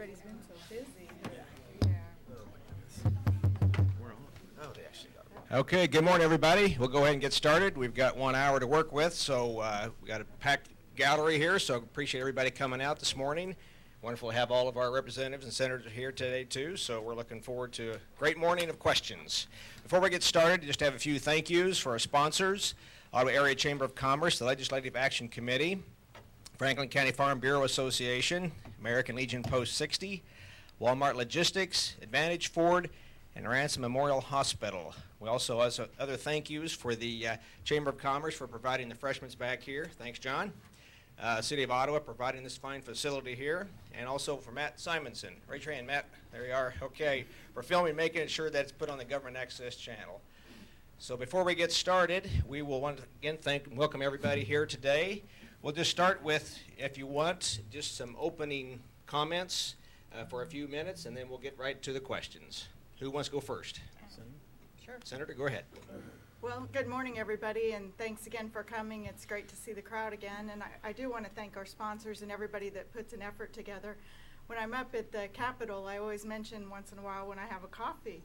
Everybody's been so busy. We're on. Oh, they actually got it. Okay, good morning, everybody. We'll go ahead and get started. We've got 1 hour to work with, so we got a packed gallery here, so appreciate everybody coming out this morning. Wonderful to have all of our representatives and senators here today, too, so we're looking forward to a great morning of questions. Before we get started, just have a few thank yous for our sponsors: Ottawa Area Chamber of Commerce, the Legislative Action Committee, Franklin County Farm Bureau Association, American Legion Post 60, Walmart Logistics, Advantage Ford, and Ransom Memorial Hospital. We also have other thank yous for the Chamber of Commerce for providing the freshmen back here. Thanks, John. City of Ottawa providing this fine facility here, and also for Matt Simonson. Raise your hand, Matt. There you are. Okay. For filming, making sure that it's put on the Government Access Channel. So before we get started, we will once again thank and welcome everybody here today. We'll just start with, if you want, just some opening comments for a few minutes, and then we'll get right to the questions. Who wants to go first? Sure. Senator, go ahead. Well, good morning, everybody, and thanks again for coming. It's great to see the crowd again, and I do want to thank our sponsors and everybody that puts an effort together. When I'm up at the Capitol, I always mention once in a while when I have a coffee,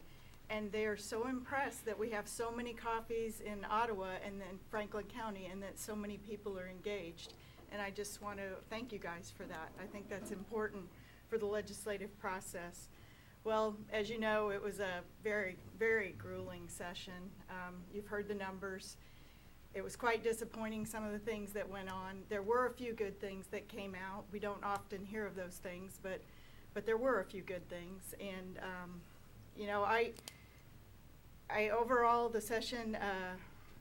and they are so impressed that we have so many coffees in Ottawa and in Franklin County, and that so many people are engaged. And I just want to thank you guys for that. I think that's important for the legislative process. Well, as you know, it was a very, very grueling session. You've heard the numbers. It was quite disappointing, some of the things that went on. There were a few good things that came out. We don't often hear of those things, but there were a few good things. And, you know, I overall, the session,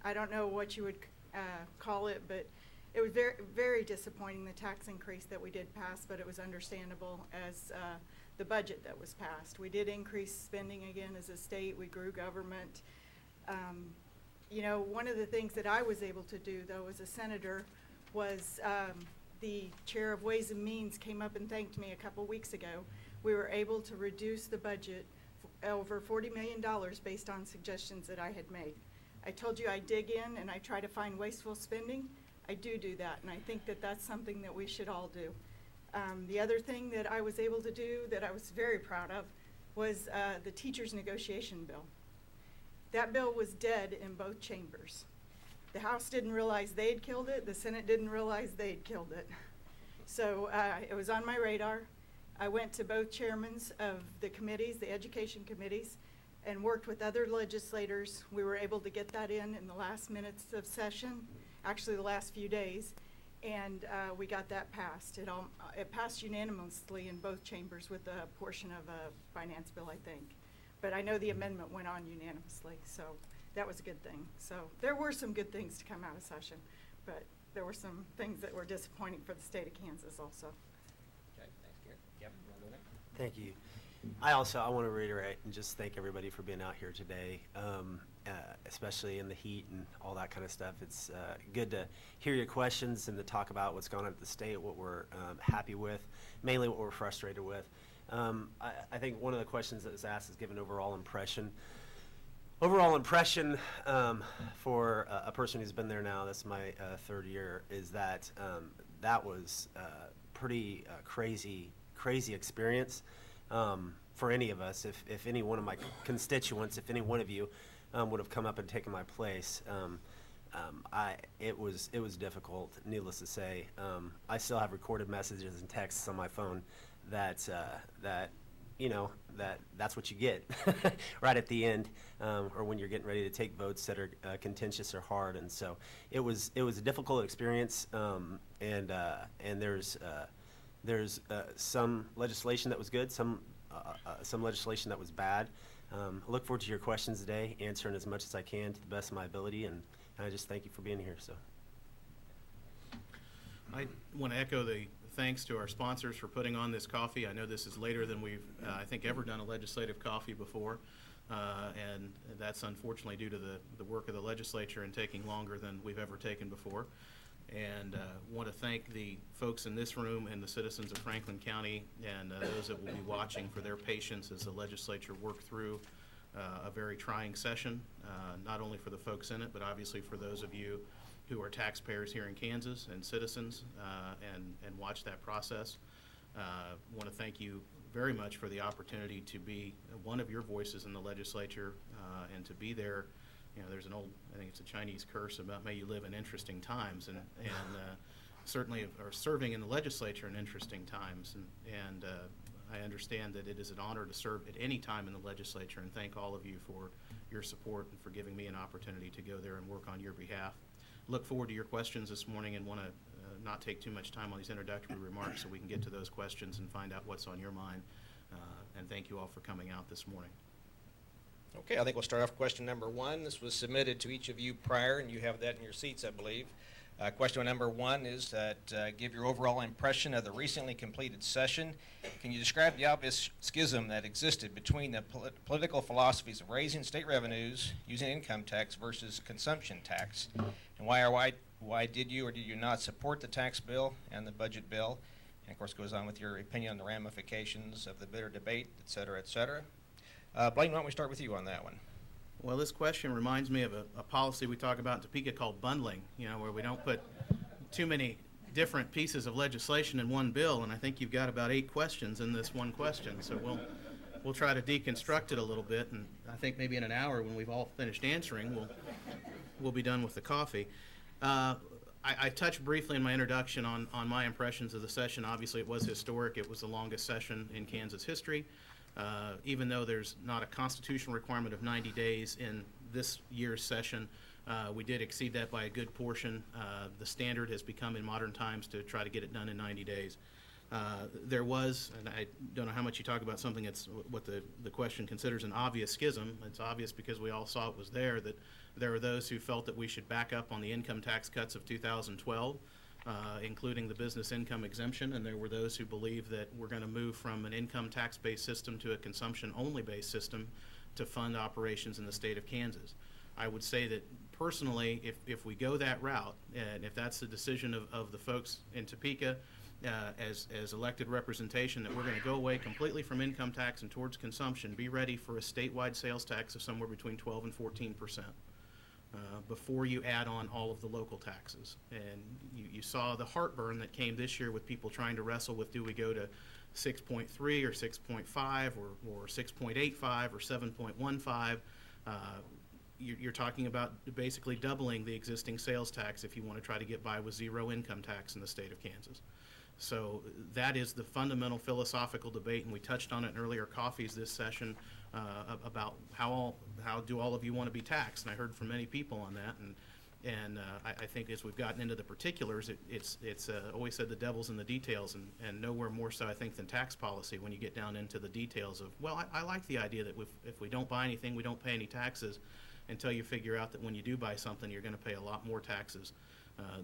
I don't know what you would call it, but it was very, very disappointing, the tax increase that we did pass, but it was understandable as the budget that was passed. We did increase spending again as a state. We grew government. You know, one of the things that I was able to do, though, as a senator, was the chair of Ways and Means came up and thanked me a couple weeks ago. We were able to reduce the budget over $40 million based on suggestions that I had made. I told you I dig in and I try to find wasteful spending. I do that, and I think that that's something that we should all do. The other thing that I was able to do that I was very proud of was the teachers' negotiation bill. That bill was dead in both chambers. The House didn't realize they'd killed it. The Senate didn't realize they'd killed it. So it was on my radar. I went to both chairmen of the committees, the education committees, and worked with other legislators. We were able to get that in the last minutes of session, actually the last few days, and we got that passed. It passed unanimously in both chambers with a portion of a finance bill, I think. But I know the amendment went on unanimously, so that was a good thing. So there were some good things to come out of session, but there were some things that were disappointing for the state of Kansas also. Okay, thanks, Gary. Yep, you want to go next? Thank you. I want to reiterate and just thank everybody for being out here today, especially in the heat and all that kind of stuff. It's good to hear your questions and to talk about what's going on at the state, what we're happy with, mainly what we're frustrated with. I think one of the questions that was asked is give an overall impression. Overall impression for a person who's been there now, that's my third year, is that that was pretty crazy experience. For any of us, if any one of my constituents, if any one of you would have come up and taken my place, it was difficult, needless to say. I still have recorded messages and texts on my phone that you know, that's what you get right at the end, or when you're getting ready to take votes that are contentious or hard. And so it was a difficult experience, and there's some legislation that was good, some legislation that was bad. I look forward to your questions today, answering as much as I can to the best of my ability, and I just thank you for being here. So I want to echo the thanks to our sponsors for putting on this coffee. I know this is later than we've, I think, ever done a legislative coffee before, and that's unfortunately due to the work of the legislature and taking longer than we've ever taken before. And want to thank the folks in this room and the citizens of Franklin County and those that will be watching for their patience as the legislature worked through a very trying session, not only for the folks in it, but obviously for those of you who are taxpayers here in Kansas and citizens and watch that process. Want to thank you very much for the opportunity to be one of your voices in the legislature and to be there. You know, there's an old, I think it's a Chinese curse about may you live in interesting times, and certainly are serving in the legislature in interesting times. And I understand that it is an honor to serve at any time in the legislature, and thank all of you for your support and for giving me an opportunity to go there and work on your behalf. Look forward to your questions this morning and want to not take too much time on these introductory remarks so we can get to those questions and find out what's on your mind. And thank you all for coming out this morning. Okay, I think we'll start off with question number one. This was submitted to each of you prior, and you have that in your seats, I believe. Question number one is that give your overall impression of the recently completed session. Can you describe the obvious schism that existed between the political philosophies of raising state revenues using income tax versus consumption tax? And why did you or did you not support the tax bill and the budget bill? And of course goes on with your opinion on the ramifications of the bitter debate, et cetera, et cetera. Blaine, why don't we start with you on that one? Well, this question reminds me of a policy we talk about in Topeka called bundling, you know, where we don't put too many different pieces of legislation in one bill, and I think you've got about 8 questions in this one question, so we'll try to deconstruct it a little bit, and I think maybe in an hour when we've all finished answering, we'll be done with the coffee. I touched briefly in my introduction on my impressions of the session. Obviously, it was historic. It was the longest session in Kansas history. Even though there's not a constitutional requirement of 90 days in this year's session, we did exceed that by a good portion. The standard has become in modern times to try to get it done in 90 days. There was, and I don't know how much you talk about something that's what the question considers an obvious schism. It's obvious because we all saw it was there, that there are those who felt that we should back up on the income tax cuts of 2012. Including the business income exemption, and there were those who believe that we're going to move from an income tax-based system to a consumption-only based system to fund operations in the state of Kansas. I would say that personally, if we go that route, and if that's the decision of the folks in Topeka as elected representation, that we're going to go away completely from income tax and towards consumption, be ready for a statewide sales tax of somewhere between 12 and 14%. Before you add on all of the local taxes. And you saw the heartburn that came this year with people trying to wrestle with, do we go to 6.3 or 6.5 or 6.85 or 7.15? You're talking about basically doubling the existing sales tax if you want to try to get by with zero income tax in the state of Kansas. So that is the fundamental philosophical debate, and we touched on it in earlier coffees this session about how do all of you want to be taxed, and I heard from many people on that, and I think as we've gotten into the particulars, it's always said the devil's in the details, and nowhere more so I think than tax policy when you get down into the details of, well, I like the idea that if we don't buy anything, we don't pay any taxes until you figure out that when you do buy something, you're going to pay a lot more taxes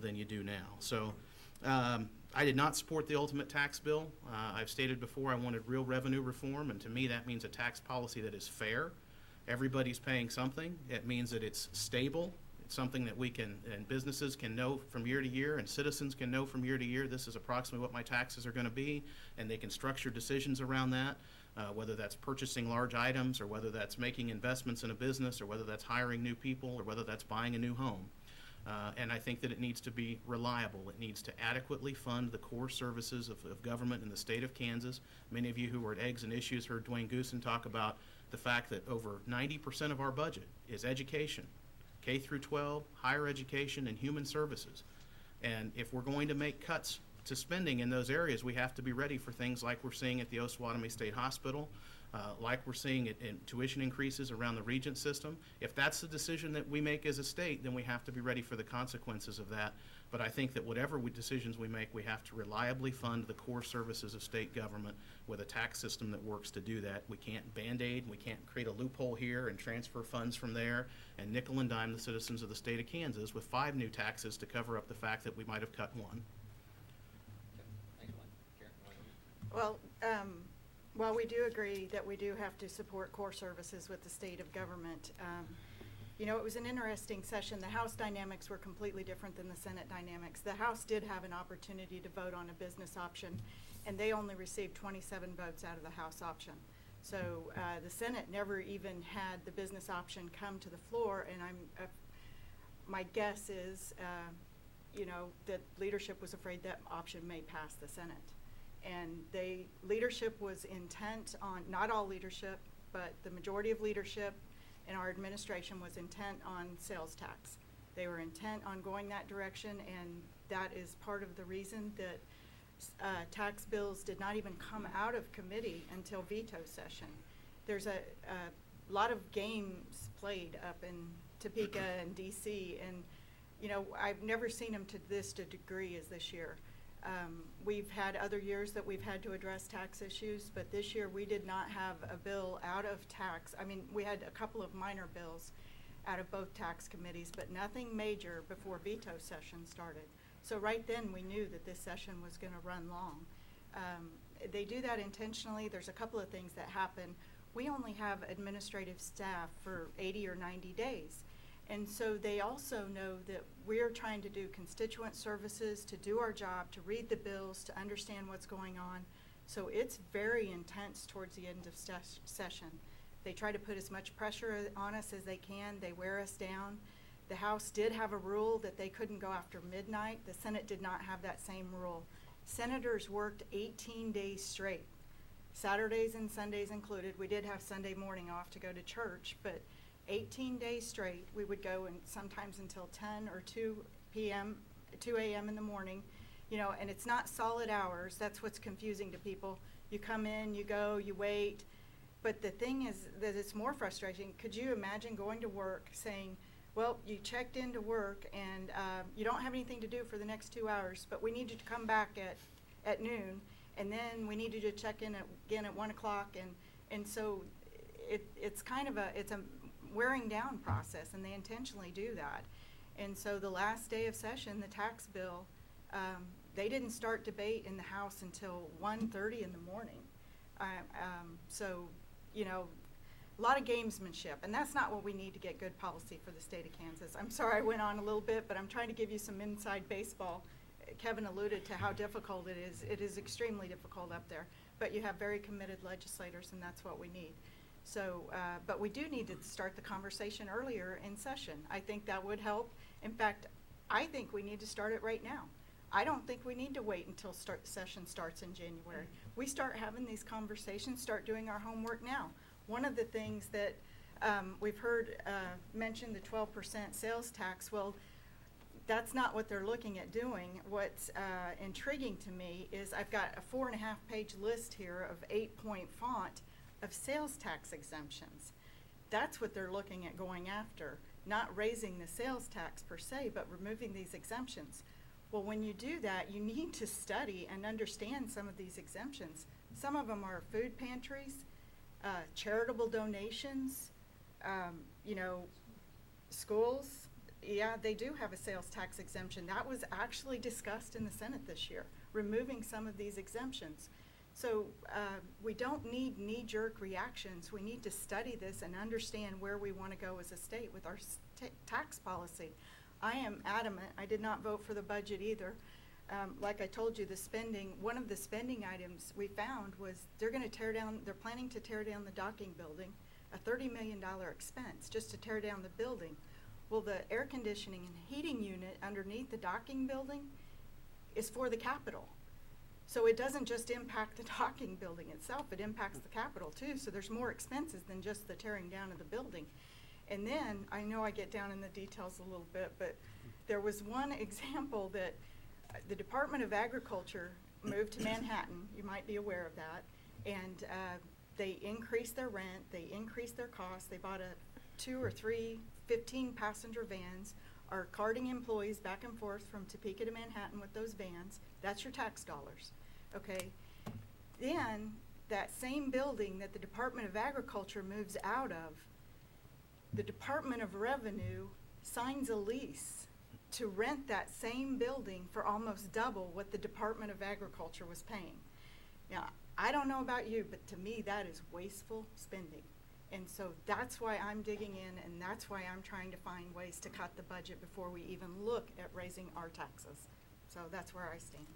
than you do now. So I did not support the ultimate tax bill. I've stated before I wanted real revenue reform, and to me that means a tax policy that is fair. Everybody's paying something. It means that it's stable. It's something that we can, and businesses can know from year to year, and citizens can know from year to year, this is approximately what my taxes are going to be, and they can structure decisions around that, whether that's purchasing large items, or whether that's making investments in a business, or whether that's hiring new people, or whether that's buying a new home. And I think that it needs to be reliable. It needs to adequately fund the core services of government in the state of Kansas. Many of you who were at Eggs and Issues heard Dwayne Goosen talk about the fact that over 90% of our budget is education, K through 12, higher education, and human services. And if we're going to make cuts to spending in those areas, we have to be ready for things like we're seeing at the Osawatomie State Hospital, like we're seeing it in tuition increases around the Regent system. If that's the decision that we make as a state, then we have to be ready for the consequences of that. But I think that whatever decisions we make, we have to reliably fund the core services of state government with a tax system that works to do that. We can't Band-Aid, we can't create a loophole here and transfer funds from there and nickel and dime the citizens of the state of Kansas with 5 new taxes to cover up the fact that we might have cut 1. Well, while we do agree that we do have to support core services with the state of government, you know, it was an interesting session. The House dynamics were completely different than the Senate dynamics. The House did have an opportunity to vote on a business option, and they only received 27 votes out of the House option. So the Senate never even had the business option come to the floor, and my guess is, you know, that leadership was afraid that option may pass the Senate. And leadership was intent on, not all leadership, but the majority of leadership in our administration was intent on sales tax. They were intent on going that direction, and that is part of the reason that tax bills did not even come out of committee until veto session. There's a lot of games played up in Topeka and DC, and you know, I've never seen them to this degree as this year. We've had other years that we've had to address tax issues, but this year we did not have a bill out of tax. I mean, we had a couple of minor bills out of both tax committees, but nothing major before veto session started. So right then we knew that this session was going to run long. They do that intentionally. There's a couple of things that happen. We only have administrative staff for 80 or 90 days. And so they also know that we're trying to do constituent services, to do our job, to read the bills, to understand what's going on. So it's very intense towards the end of session. They try to put as much pressure on us as they can. They wear us down. The House did have a rule that they couldn't go after midnight. The Senate did not have that same rule. Senators worked 18 days straight, Saturdays and Sundays included. We did have Sunday morning off to go to church, but 18 days straight, we would go, and sometimes until 10 or 2 a.m. in the morning, you know, and it's not solid hours. That's what's confusing to people. You come in, you go, you wait. But the thing is that it's more frustrating. Could you imagine going to work saying, well, you checked into work and you don't have anything to do for the next 2 hours, but we need you to come back at noon, and then we need you to check in again at 1 o'clock, and so it's kind of a wearing down process, and they intentionally do that. And so the last day of session, the tax bill, they didn't start debate in the House until 1:30 in the morning. So, you know, a lot of gamesmanship, and that's not what we need to get good policy for the state of Kansas. I'm sorry I went on a little bit, but I'm trying to give you some inside baseball. Kevin alluded to how difficult it is. It is extremely difficult up there, but you have very committed legislators, and that's what we need. So, but we do need to start the conversation earlier in session. I think that would help. In fact, I think we need to start it right now. I don't think we need to wait until session starts in January. We start having these conversations, start doing our homework now. One of the things that we've heard mentioned, the 12% sales tax, well, that's not what they're looking at doing. What's intriguing to me is I've got a 4.5-page list here of 8-point font of sales tax exemptions. That's what they're looking at going after, not raising the sales tax per se, but removing these exemptions. Well, when you do that, you need to study and understand some of these exemptions. Some of them are food pantries, charitable donations, you know, schools. Yeah, they do have a sales tax exemption. That was actually discussed in the Senate this year, removing some of these exemptions. So we don't need knee-jerk reactions. We need to study this and understand where we want to go as a state with our tax policy. I am adamant. I did not vote for the budget either. Like I told you, the spending, one of the spending items we found was they're planning to tear down the docking building, a $30 million expense just to tear down the building. Well, the air conditioning and heating unit underneath the docking building is for the Capitol. So it doesn't just impact the docking building itself, it impacts the Capitol too. So there's more expenses than just the tearing down of the building. And then, I know I get down in the details a little bit, but there was one example that the Department of Agriculture moved to Manhattan, you might be aware of that, and they increased their rent, they increased their costs, they bought 2 or 3 15-passenger vans, are carting employees back and forth from Topeka to Manhattan with those vans. That's your tax dollars, okay? Then, that same building that the Department of Agriculture moves out of, the Department of Revenue signs a lease to rent that same building for almost double what the Department of Agriculture was paying. Now, I don't know about you, but to me that is wasteful spending. And so that's why I'm digging in, and that's why I'm trying to find ways to cut the budget before we even look at raising our taxes. So that's where I stand.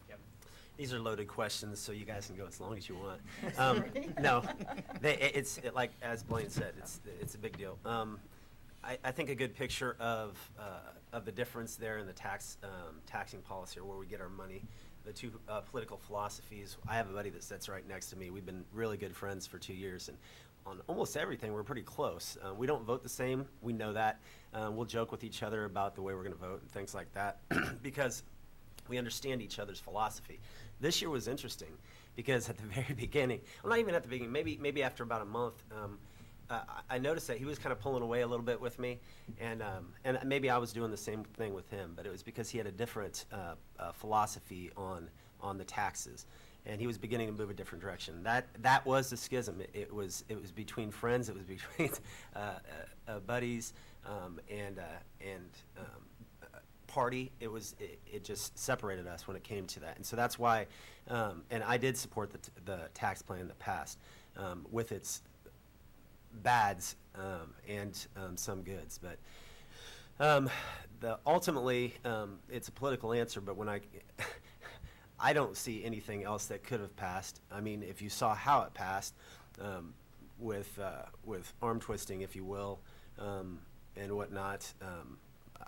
Yep. These are loaded questions, so you guys can go as long as you want. Sorry. No, like as Blaine said, it's a big deal. I think a good picture of the difference there in the taxing policy, or where we get our money, the two political philosophies. I have a buddy that sits right next to me. We've been really good friends for 2 years, and on almost everything, we're pretty close. We don't vote the same. We know that. We'll joke with each other about the way we're going to vote and things like that because we understand each other's philosophy. This year was interesting because at the very beginning, well, not even at the beginning, maybe after about a month, I noticed that he was kind of pulling away a little bit with me, and maybe I was doing the same thing with him, but it was because he had a different philosophy on the taxes, and he was beginning to move a different direction. That was the schism. It was between friends. It was between buddies and party. It just separated us when it came to that, and so that's why. And I did support the tax plan in the past with its bads and some goods, but ultimately it's a political answer. But when I don't see anything else that could have passed. I mean, if you saw how it passed with arm twisting, if you will, and whatnot,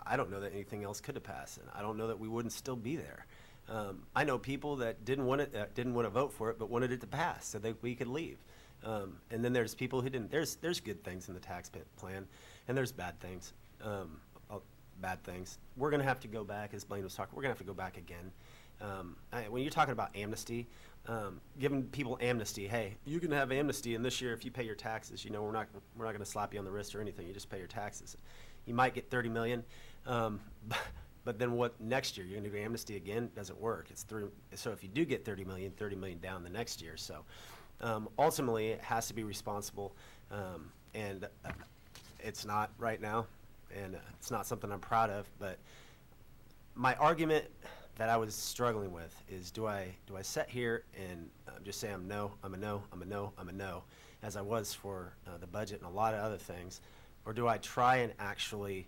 I don't know that anything else could have passed, and I don't know that we wouldn't still be there. I know people that didn't want to vote for it, but wanted it to pass so that we could leave. And then there's people who didn't. There's good things in the tax plan, and there's bad things. We're going to have to go back, as Blaine was talking. We're going to have to go back again. When you're talking about amnesty, giving people amnesty, hey, you can have amnesty, and this year if you pay your taxes, we're not going to slap you on the wrist or anything. You just pay your taxes. You might get $30 million, but then what next year? You're going to do amnesty again? Doesn't work. So if you do get $30 million down the next year. So ultimately, it has to be responsible, and it's not right now, and it's not something I'm proud of. But my argument that I was struggling with is, do I sit here and just say I'm a no, as I was for the budget and a lot of other things, or do I try and actually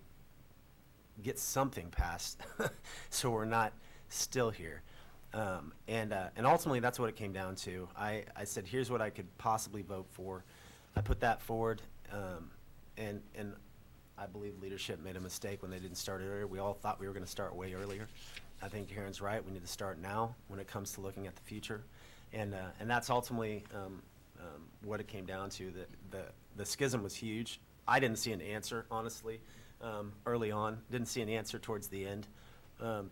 get something passed so we're not still here? And ultimately, that's what it came down to. I said, here's what I could possibly vote for. I put that forward, and I believe leadership made a mistake when they didn't start it earlier. We all thought we were going to start way earlier. I think Karen's right. We need to start now when it comes to looking at the future, and that's ultimately what it came down to. The schism was huge. I didn't see an answer, honestly, early on. Didn't see an answer towards the end.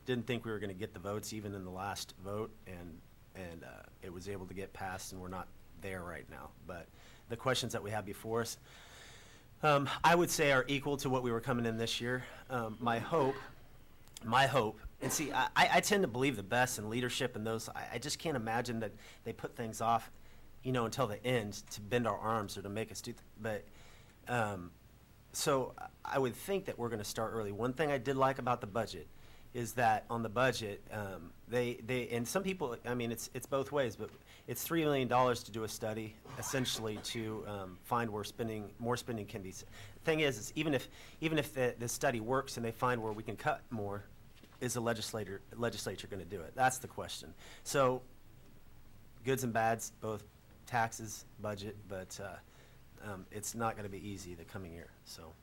Didn't think we were going to get the votes even in the last vote, and it was able to get passed, and we're not there right now. But the questions that we have before us, I would say, are equal to what we were coming in this year. My hope, and see, I tend to believe the best in leadership and those. I just can't imagine that they put things off, until the end to bend our arms or to make us do. But so I would think that we're going to start early. One thing I did like about the budget is that on the budget, they and some people, I mean, it's both ways, but it's $3 million to do a study, essentially to find where more spending can be. Thing is even if the study works and they find where we can cut more, is the legislature going to do it? That's the question. So goods and bads, both taxes, budget, but it's not going to be easy the coming year. So.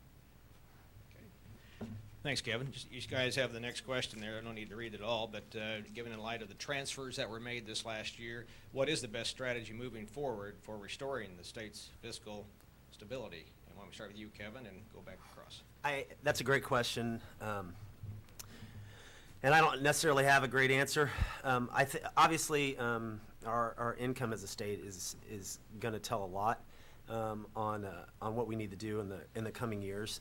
Thanks, Kevin. You guys have the next question there. I don't need to read it all, but given in light of the transfers that were made this last year, what is the best strategy moving forward for restoring the state's fiscal stability? And why don't we start with you, Kevin, and go back across? That's a great question, and I don't necessarily have a great answer. Obviously, our income as a state is going to tell a lot on what we need to do in the coming years.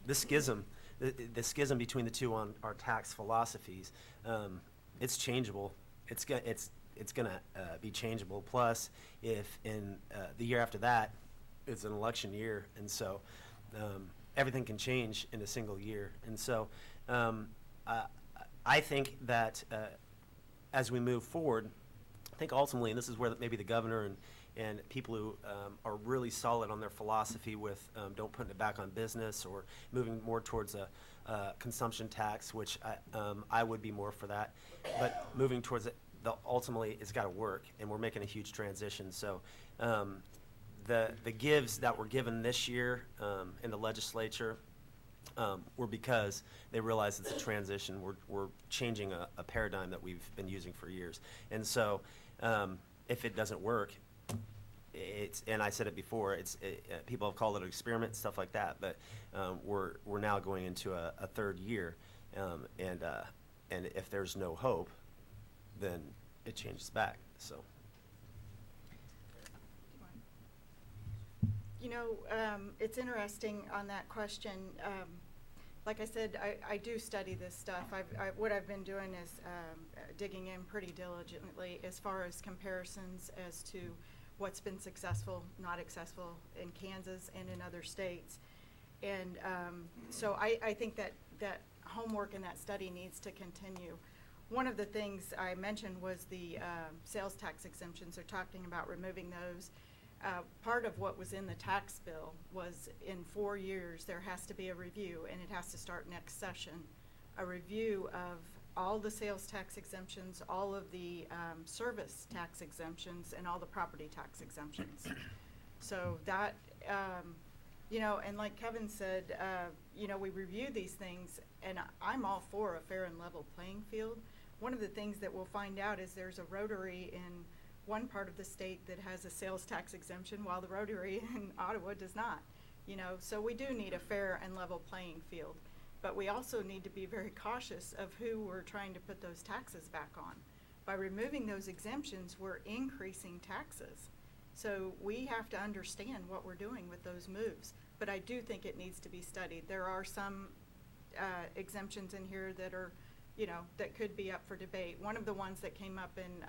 The schism between the two on our tax philosophies, it's changeable. It's going to be changeable. Plus, if in the year after that is an election year, and so everything can change in a single year. And so I think that as we move forward, I think ultimately, and this is where maybe the governor and people who are really solid on their philosophy with don't put it back on business or moving more towards a consumption tax, which I would be more for that. But moving towards it, ultimately, it's got to work, and we're making a huge transition. So the gives that were given this year in the legislature, were because they realize it's a transition. We're changing a paradigm that we've been using for years. And so if it doesn't work, and I said it before, people have called it an experiment, stuff like that, but we're now going into a third year, and if there's no hope, then it changes back. So. You know, it's interesting on that question. Like I said, I do study this stuff. What I've been doing is digging in pretty diligently as far as comparisons as to what's been successful, not successful in Kansas and in other states. And so I think that homework and that study needs to continue. One of the things I mentioned was the sales tax exemptions. They're talking about removing those. Part of what was in the tax bill was in 4 years there has to be a review, and it has to start next session, a review of all the sales tax exemptions, all of the service tax exemptions, and all the property tax exemptions. So that, you know, and like Kevin said, you know, we review these things, and I'm all for a fair and level playing field. One of the things that we'll find out is there's a Rotary in one part of the state that has a sales tax exemption, while the Rotary in Ottawa does not. You know, so we do need a fair and level playing field. But we also need to be very cautious of who we're trying to put those taxes back on. By removing those exemptions, we're increasing taxes. So we have to understand what we're doing with those moves. But I do think it needs to be studied. There are some exemptions in here that are, you know, that could be up for debate. One of the ones that came up in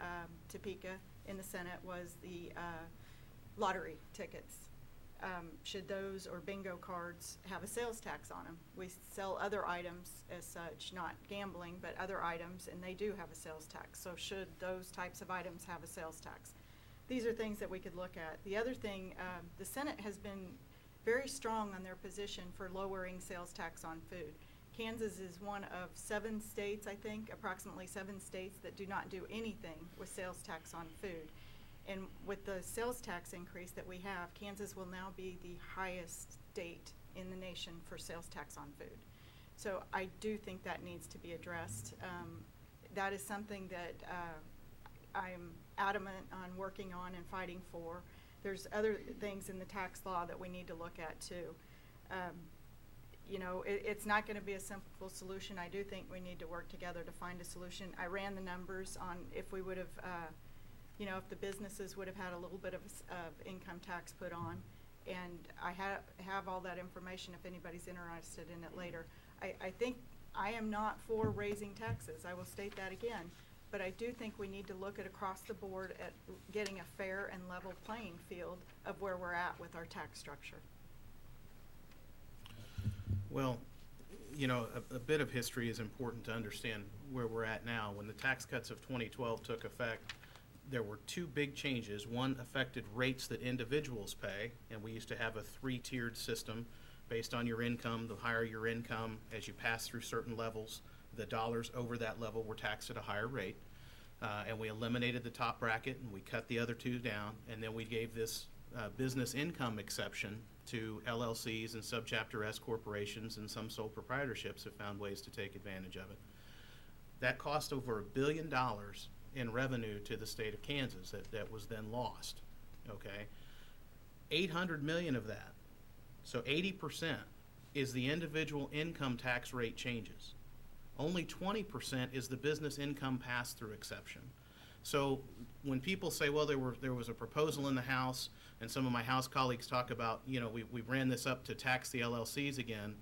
Topeka in the Senate was the lottery tickets. Should those or bingo cards have a sales tax on them? We sell other items as such, not gambling, but other items, and they do have a sales tax. So should those types of items have a sales tax? These are things that we could look at. The other thing, the Senate has been very strong on their position for lowering sales tax on food. Kansas is one of 7 states, I think, approximately 7 states that do not do anything with sales tax on food. And with the sales tax increase that we have, Kansas will now be the highest state in the nation for sales tax on food. So I do think that needs to be addressed. That is something that I'm adamant on working on and fighting for. There's other things in the tax law that we need to look at too. You know, it's not going to be a simple solution. I do think we need to work together to find a solution. I ran the numbers on if we would have, you know, if the businesses would have had a little bit of income tax put on, and I have all that information if anybody's interested in it later. I think I am not for raising taxes. I will state that again. But I do think we need to look at across the board at getting a fair and level playing field of where we're at with our tax structure. Well, you know, a bit of history is important to understand where we're at now. When the tax cuts of 2012 took effect, there were 2 big changes. One affected rates that individuals pay, and we used to have a 3-tiered system based on your income. The higher your income, as you pass through certain levels, the dollars over that level were taxed at a higher rate. And we eliminated the top bracket, and we cut the other 2 down, and then we gave this business income exception to LLCs and subchapter S corporations, and some sole proprietorships have found ways to take advantage of it. That cost over $1 billion in revenue to the state of Kansas that was then lost, okay? 800 million of that, so 80%, is the individual income tax rate changes. Only 20% is the business income pass-through exception. So when people say, well, there was a proposal in the House, and some of my House colleagues talk about, you know, we ran this up to tax the LLCs again,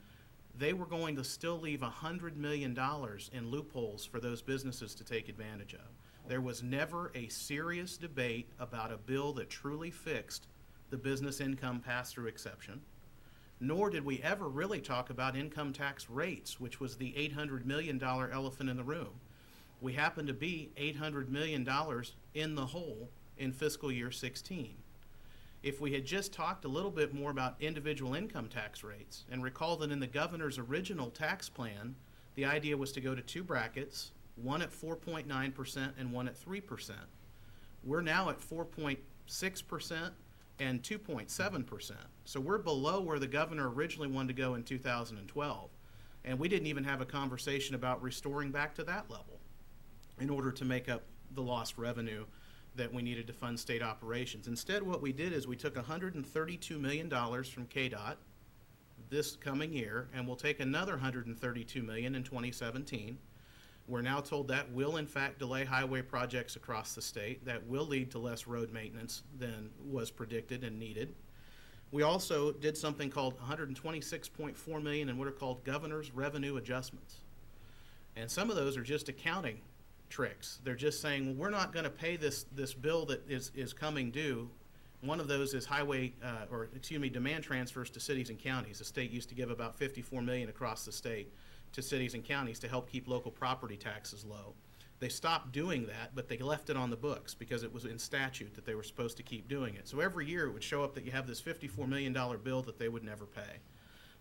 they were going to still leave $100 million in loopholes for those businesses to take advantage of. There was never a serious debate about a bill that truly fixed the business income pass-through exception, nor did we ever really talk about income tax rates, which was the $800 million elephant in the room. We happen to be $800 million in the hole in fiscal year 16. If we had just talked a little bit more about individual income tax rates, and recall that in the governor's original tax plan, the idea was to go to 2 brackets, one at 4.9% and one at 3%. We're now at 4.6%, and 2.7%. So we're below where the governor originally wanted to go in 2012. And we didn't even have a conversation about restoring back to that level in order to make up the lost revenue that we needed to fund state operations. Instead, what we did is we took $132 million from KDOT this coming year, and we'll take another $132 million in 2017. We're now told that will in fact delay highway projects across the state. That will lead to less road maintenance than was predicted and needed. We also did something called $126.4 million in what are called governor's revenue adjustments. And some of those are just accounting tricks. They're just saying, well, we're not going to pay this bill that is coming due. One of those is demand transfers to cities and counties. The state used to give about $54 million across the state to cities and counties to help keep local property taxes low. They stopped doing that, but they left it on the books because it was in statute that they were supposed to keep doing it. So every year it would show up that you have this $54 million bill that they would never pay.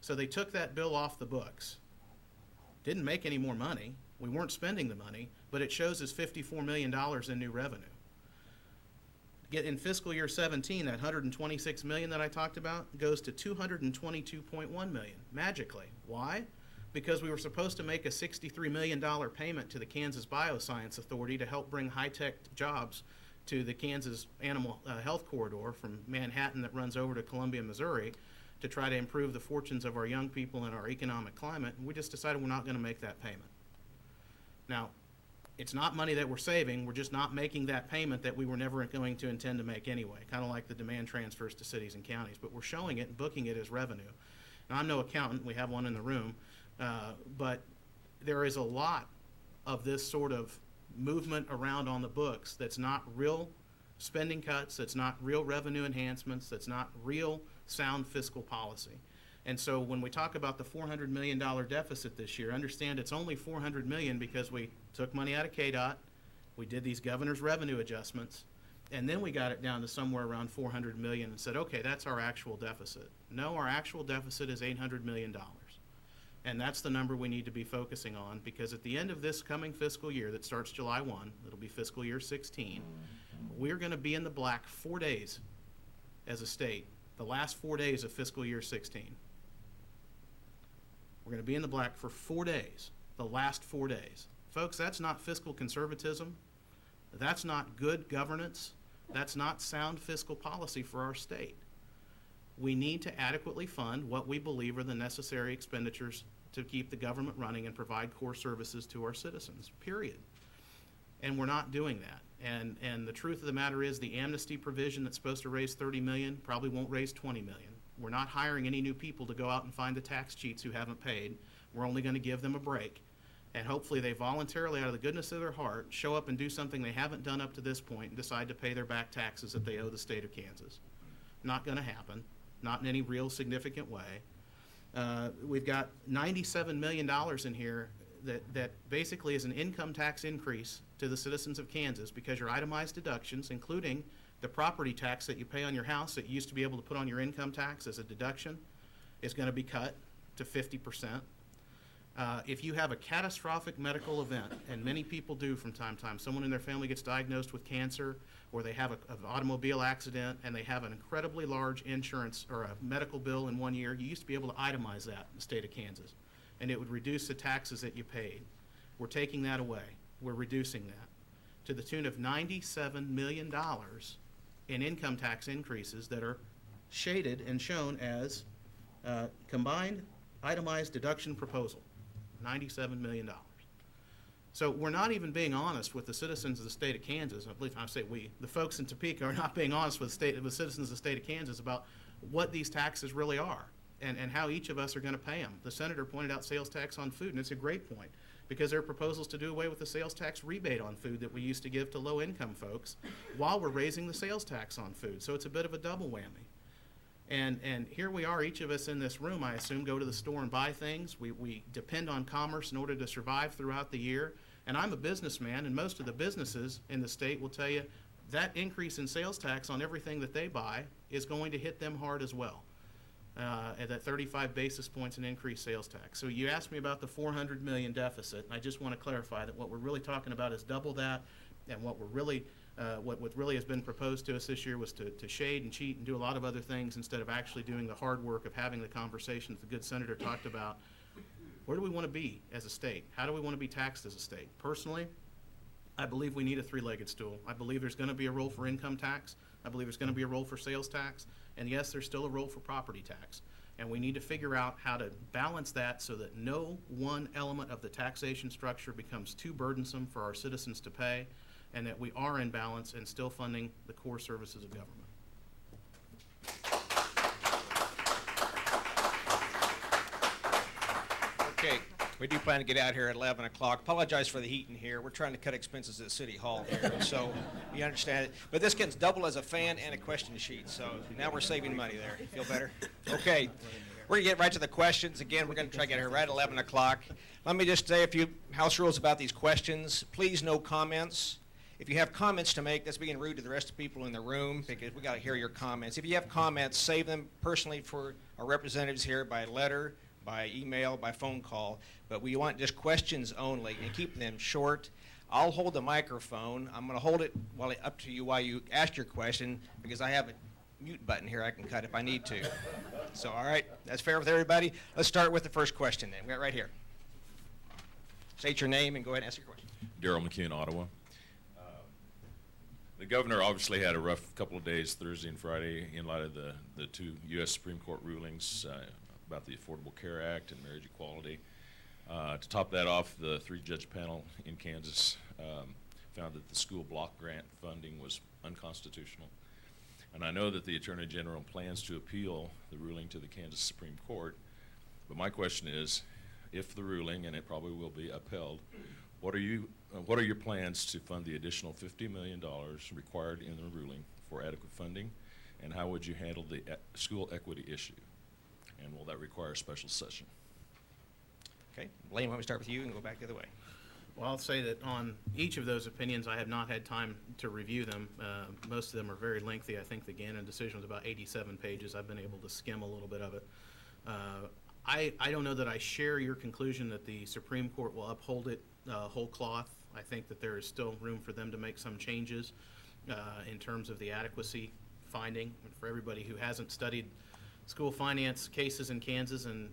So they took that bill off the books. Didn't make any more money. We weren't spending the money, but it shows as $54 million in new revenue. In fiscal year 17, that $126 million that I talked about goes to $222.1 million, magically. Why? Because we were supposed to make a $63 million payment to the Kansas Bioscience Authority to help bring high-tech jobs to the Kansas Animal Health Corridor from Manhattan that runs over to Columbia, Missouri, to try to improve the fortunes of our young people and our economic climate. And we just decided we're not going to make that payment. Now, it's not money that we're saving. We're just not making that payment that we were never going to intend to make anyway, kind of like the demand transfers to cities and counties. But we're showing it and booking it as revenue. Now, I'm no accountant. We have one in the room. But there is a lot of this sort of movement around on the books that's not real spending cuts, that's not real revenue enhancements, that's not real sound fiscal policy. And so when we talk about the $400 million deficit this year, understand it's only $400 million because we took money out of KDOT, we did these governor's revenue adjustments, and then we got it down to somewhere around $400 million and said, okay, that's our actual deficit. No, our actual deficit is $800 million. And that's the number we need to be focusing on, because at the end of this coming fiscal year that starts July 1, it'll be fiscal year 16, we're going to be in the black 4 days as a state, the last 4 days of fiscal year 16. We're going to be in the black for 4 days, the last 4 days. Folks, that's not fiscal conservatism. That's not good governance. That's not sound fiscal policy for our state. We need to adequately fund what we believe are the necessary expenditures to keep the government running and provide core services to our citizens, period. And we're not doing that. And the truth of the matter is the amnesty provision that's supposed to raise $30 million probably won't raise $20 million. We're not hiring any new people to go out and find the tax cheats who haven't paid. We're only going to give them a break. And hopefully they voluntarily, out of the goodness of their heart, show up and do something they haven't done up to this point and decide to pay their back taxes that they owe the state of Kansas. Not going to happen. Not in any real significant way. We've got $97 million in here that basically is an income tax increase to the citizens of Kansas because your itemized deductions, including the property tax that you pay on your house that you used to be able to put on your income tax as a deduction, is going to be cut to 50%. If you have a catastrophic medical event, and many people do from time to time, someone in their family gets diagnosed with cancer, or they have an automobile accident, and they have an incredibly large insurance or a medical bill in 1 year, you used to be able to itemize that in the state of Kansas, and it would reduce the taxes that you paid. We're taking that away. We're reducing that to the tune of $97 million in income tax increases that are shaded and shown as combined itemized deduction proposal. $97 million. So we're not even being honest with the citizens of the state of Kansas. I believe I say we. The folks in Topeka are not being honest with citizens of the state of Kansas about what these taxes really are and how each of us are going to pay them. The senator pointed out sales tax on food, and it's a great point because there are proposals to do away with the sales tax rebate on food that we used to give to low-income folks while we're raising the sales tax on food. So it's a bit of a double whammy. And here we are, each of us in this room, I assume, go to the store and buy things. We depend on commerce in order to survive throughout the year. And I'm a businessman, and most of the businesses in the state will tell you that increase in sales tax on everything that they buy is going to hit them hard as well. At that 35 basis points in increased sales tax. So you asked me about the $400 million deficit, and I just want to clarify that what we're really talking about is double that, and what we're really What really has been proposed to us this year was to shade and cheat and do a lot of other things instead of actually doing the hard work of having the conversations the good senator talked about. Where do we want to be as a state? How do we want to be taxed as a state? Personally, I believe we need a three-legged stool. I believe there's going to be a role for income tax. I believe there's going to be a role for sales tax. And yes, there's still a role for property tax. And we need to figure out how to balance that so that no one element of the taxation structure becomes too burdensome for our citizens to pay, and that we are in balance and still funding the core services of government. Okay, we do plan to get out here at 11 o'clock. Apologize for the heat in here. We're trying to cut expenses at City Hall here, so you understand it. But this can double as a fan and a question sheet, so now we're saving money there. Feel better? Okay, we're going to get right to the questions. Again, we're going to try to get here right at 11 o'clock. Let me just say a few house rules about these questions. Please, no comments. If you have comments to make, that's being rude to the rest of the people in the room, because we got to hear your comments. If you have comments, save them personally for our representatives here by letter, by email, by phone call, but we want just questions only and keep them short. I'll hold the microphone. I'm going to hold it up to you while you ask your question, because I have a mute button here I can cut if I need to. So, all right, that's fair with everybody. Let's start with the first question then. We got right here. State your name and go ahead and ask your question. Daryl McKeon, Ottawa. The governor obviously had a rough couple of days, Thursday and Friday, in light of the two U.S. Supreme Court rulings about the Affordable Care Act and marriage equality. To top that off, the three-judge panel in Kansas found that the school block grant funding was unconstitutional. And I know that the Attorney General plans to appeal the ruling to the Kansas Supreme Court, but my question is, if the ruling, and it probably will be, upheld, what are your plans to fund the additional $50 million required in the ruling for adequate funding, and how would you handle the school equity issue? And will that require a special session? Okay, Blaine, why don't we start with you and go back the other way? Well, I'll say that on each of those opinions, I have not had time to review them. Most of them are very lengthy. I think the Gannon decision was about 87 pages. I've been able to skim a little bit of it. I don't know that I share your conclusion that the Supreme Court will uphold it whole cloth. I think that there is still room for them to make some changes in terms of the adequacy finding. And for everybody who hasn't studied school finance cases in Kansas, and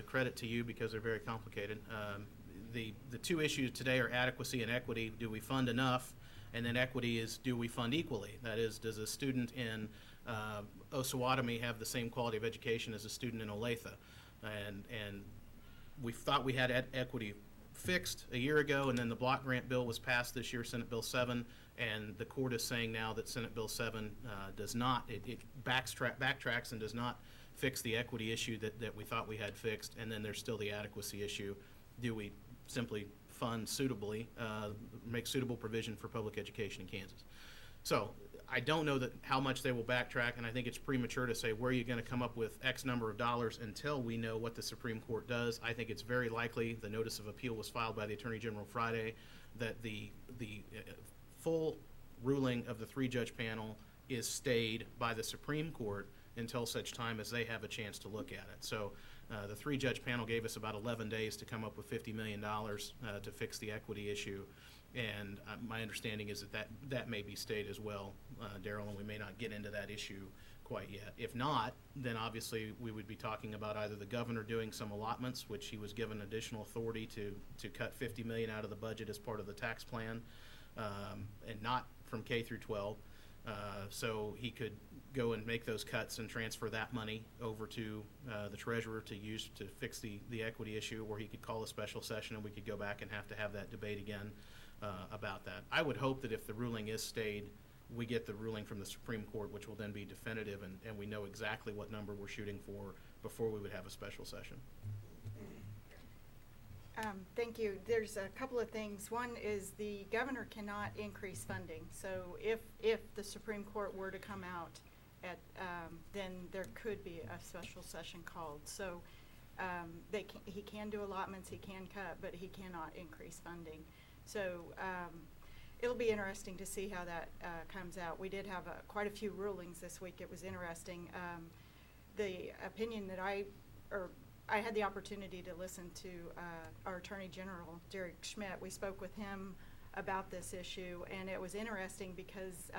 credit to you because they're very complicated. The two issues today are adequacy and equity. Do we fund enough? And then equity is, do we fund equally? That is, does a student in Osawatomie have the same quality of education as a student in Olathe? And we thought we had equity fixed a year ago, and then the block grant bill was passed this year, Senate Bill 7, and the court is saying now that Senate Bill 7 does not, it backtracks and does not fix the equity issue that we thought we had fixed, and then there's still the adequacy issue. Do we simply fund suitably, make suitable provision for public education in Kansas? So I don't know how much they will backtrack, and I think it's premature to say where you're going to come up with X number of dollars until we know what the Supreme Court does. I think it's very likely, the notice of appeal was filed by the Attorney General Friday, that the full ruling of the three-judge panel is stayed by the Supreme Court until such time as they have a chance to look at it. So the three-judge panel gave us about 11 days to come up with $50 million to fix the equity issue. And my understanding is that may be stayed as well, Daryl, and we may not get into that issue quite yet. If not, then obviously we would be talking about either the governor doing some allotments, which he was given additional authority to cut $50 million out of the budget as part of the tax plan, and not from K through 12. So he could go and make those cuts and transfer that money over to the treasurer to use to fix the equity issue, or he could call a special session and we could go back and have that debate again about that. I would hope that if the ruling is stayed, we get the ruling from the Supreme Court, which will then be definitive, and we know exactly what number we're shooting for before we would have a special session. Thank you. There's a couple of things. One is the governor cannot increase funding. So if the Supreme Court were to come out then there could be a special session called. So he can do allotments, he can cut, but he cannot increase funding. So it'll be interesting to see how that comes out. We did have quite a few rulings this week. It was interesting. The opinion that I had the opportunity to listen to our Attorney General, Derek Schmidt. We spoke with him about this issue, and it was interesting because,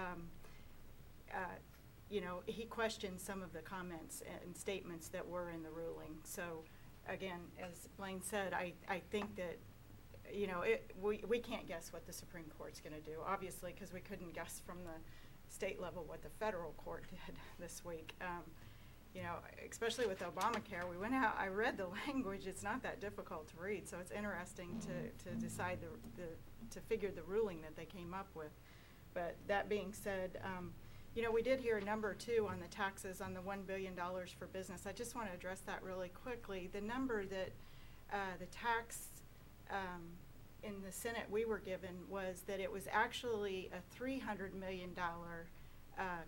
you know, he questioned some of the comments and statements that were in the ruling. So, again, as Blaine said, I think that, you know, we can't guess what the Supreme Court's going to do, obviously, because we couldn't guess from the state level what the federal court did this week. You know, especially with Obamacare, we went out, I read the language, it's not that difficult to read, so it's interesting to decide to figure the ruling that they came up with. But that being said, you know, we did hear number 2 on the taxes on the $1 billion for business. I just want to address that really quickly. The number that the tax in the Senate we were given was that it was actually a $300 million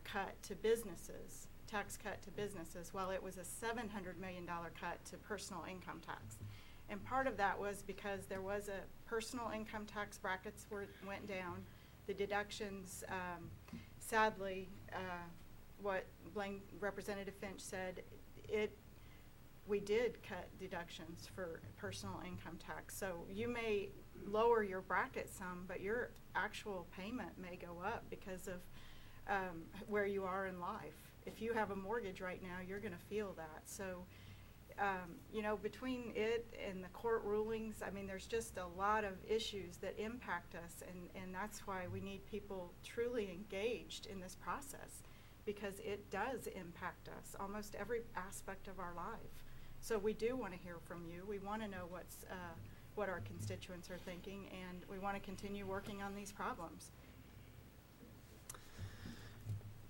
cut to businesses, tax cut to businesses, while it was a $700 million cut to personal income tax. And part of that was because there was a personal income tax brackets went down. The deductions, sadly, what Representative Finch said, we did cut deductions for personal income tax. So you may lower your bracket some, but your actual payment may go up because of where you are in life. If you have a mortgage right now, you're going to feel that. So, you know, between it and the court rulings, I mean, there's just a lot of issues that impact us, and that's why we need people truly engaged in this process, because it does impact us, almost every aspect of our life. So we do want to hear from you. We want to know what our constituents are thinking, and we want to continue working on these problems.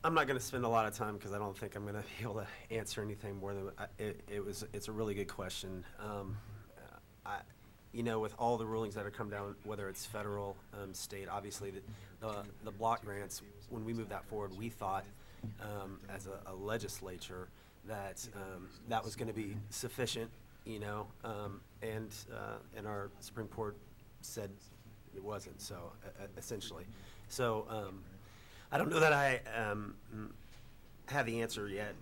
I'm not going to spend a lot of time because I don't think I'm going to be able to answer anything more than it's a really good question. You know, with all the rulings that have come down, whether it's federal, state, obviously the block grants, when we moved that forward, we thought as a legislature that that was going to be sufficient, you know, and our Supreme Court said it wasn't, so essentially. So I don't know that I have the answer yet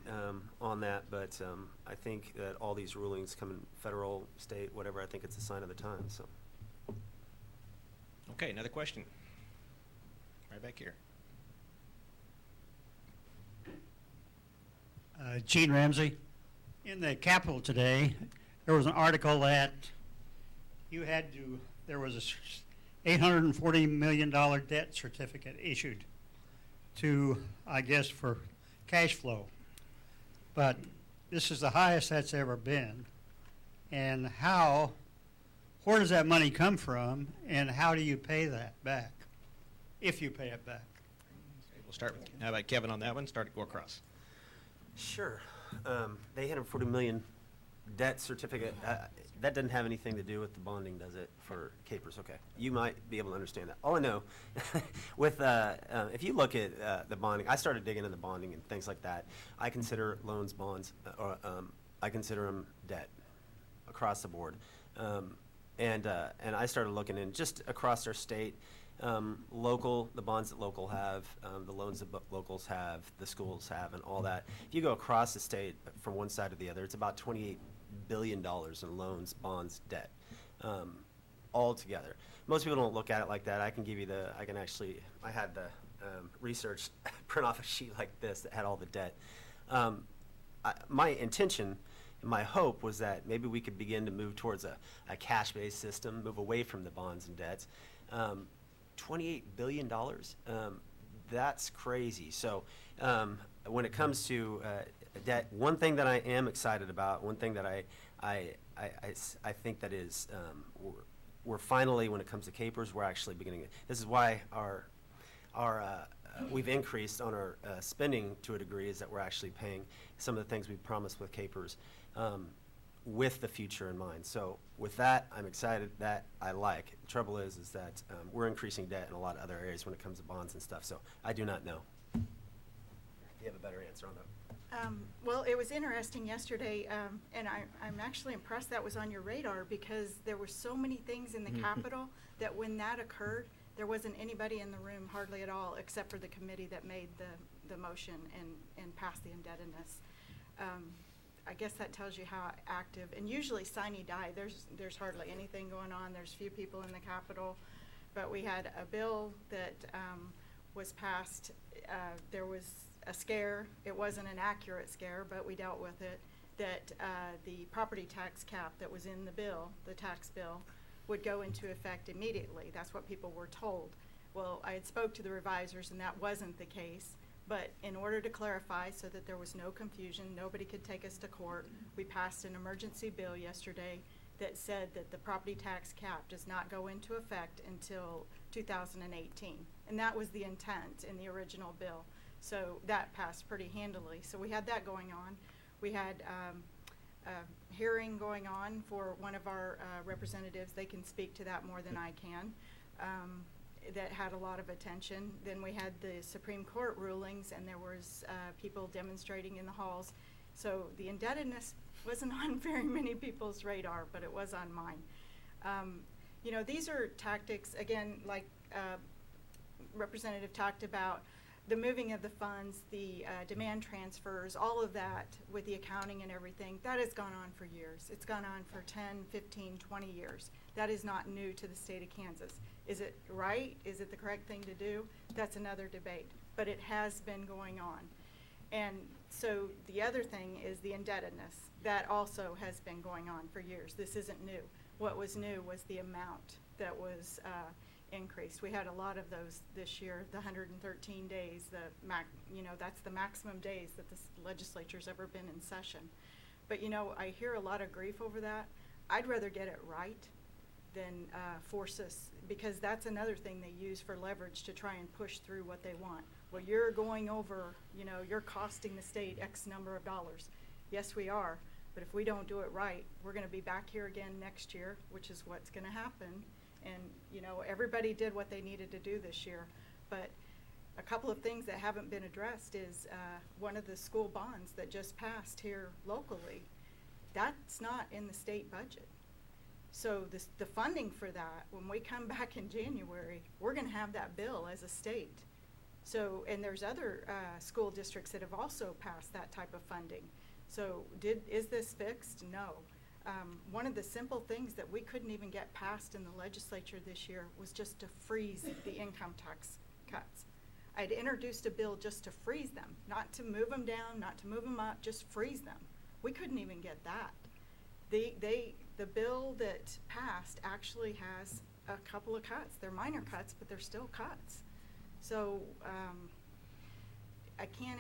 on that, but I think that all these rulings come in federal, state, whatever, I think it's a sign of the times. So. Okay, another question. Right back here. Gene Ramsey. In the Capitol today, there was an article that there was a $840 million debt certificate issued to, I guess, for cash flow. But this is the highest that's ever been. And where does that money come from, and how do you pay that back, if you pay it back? We'll start with, how about Kevin on that one? Start to go across. Sure. The $840 million debt certificate, that doesn't have anything to do with the bonding, does it, for capers? Okay. You might be able to understand that. All I know, with if you look at the bonding, I started digging into bonding and things like that. I consider loans bonds, or I consider them debt across the board. And I started looking in just across our state, the bonds that local have, the loans that locals have, the schools have, and all that. If you go across the state from one side to the other, it's about $28 billion in loans, bonds, debt, all together. Most people don't look at it like that. I had the research print off a sheet like this that had all the debt. My intention, my hope was that maybe we could begin to move towards a cash-based system, move away from the bonds and debts. $28 billion, that's crazy. So when it comes to debt, one thing that I am excited about, one thing that I think that is, we're finally, when it comes to capers, we're actually beginning. This is why we've increased on our spending to a degree, is that we're actually paying some of the things we promised with capers with the future in mind. So with that, I'm excited, that I like. The trouble is that we're increasing debt in a lot of other areas when it comes to bonds and stuff, so I do not know. Do you have a better answer on that? Well, it was interesting yesterday, and I'm actually impressed that was on your radar, because there were so many things in the Capitol that when that occurred, there wasn't anybody in the room hardly at all, except for the committee that made the motion and passed the indebtedness. I guess that tells you how active, and usually sine die, there's hardly anything going on. There's few people in the Capitol, but we had a bill that was passed. There was a scare. It wasn't an accurate scare, but we dealt with it, that the property tax cap that was in the bill, the tax bill, would go into effect immediately. That's what people were told. Well, I had spoke to the revisers, and that wasn't the case. But in order to clarify so that there was no confusion, nobody could take us to court, we passed an emergency bill yesterday that said that the property tax cap does not go into effect until 2018. And that was the intent in the original bill. So that passed pretty handily. So we had that going on. We had a hearing going on for one of our representatives. They can speak to that more than I can. That had a lot of attention. Then we had the Supreme Court rulings, and there was people demonstrating in the halls. So the indebtedness wasn't on very many people's radar, but it was on mine. You know, these are tactics, again, like Representative talked about, the moving of the funds, the demand transfers, all of that with the accounting and everything, that has gone on for years. It's gone on for 10, 15, 20 years. That is not new to the state of Kansas. Is it right? Is it the correct thing to do? That's another debate, but it has been going on. And so the other thing is the indebtedness. That also has been going on for years. This isn't new. What was new was the amount that was increased. We had a lot of those this year, the 113 days, that's the maximum days that the legislature's ever been in session. But you know, I hear a lot of grief over that. I'd rather get it right than force us, because that's another thing they use for leverage to try and push through what they want. Well, you're going over, you're costing the state X number of dollars. Yes, we are, but if we don't do it right, we're gonna be back here again next year, which is what's gonna happen. And, everybody did what they needed to do this year. But a couple of things that haven't been addressed is one of the school bonds that just passed here locally. That's not in the state budget. So the funding for that, when we come back in January, we're going to have that bill as a state. So, and there's other school districts that have also passed that type of funding. So is this fixed? No. One of the simple things that we couldn't even get passed in the legislature this year was just to freeze the income tax cuts. I'd introduced a bill just to freeze them, not to move them down, not to move them up, just freeze them. We couldn't even get that. The bill that passed actually has a couple of cuts. They're minor cuts, but they're still cuts. So I can't